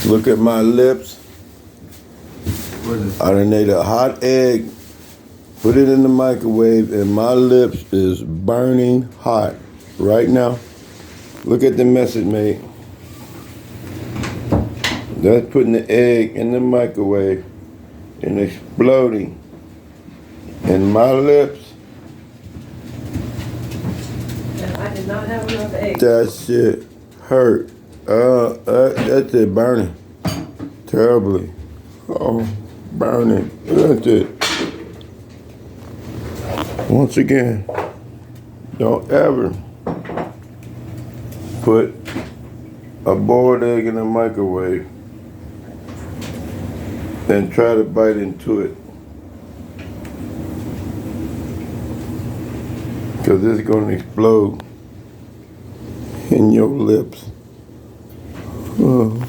Look at my lips. I done ate a hot egg, put it in the microwave, and my lips is burning hot right now. Look at the mess it made. That's putting the egg in the microwave and exploding. And my lips. And I did not have enough eggs. That shit hurt. That shit burning terribly. Oh, burning. Look at it. Once again, don't ever put a boiled egg in the microwave and try to bite into it, because it's going to explode in your lips. Oh.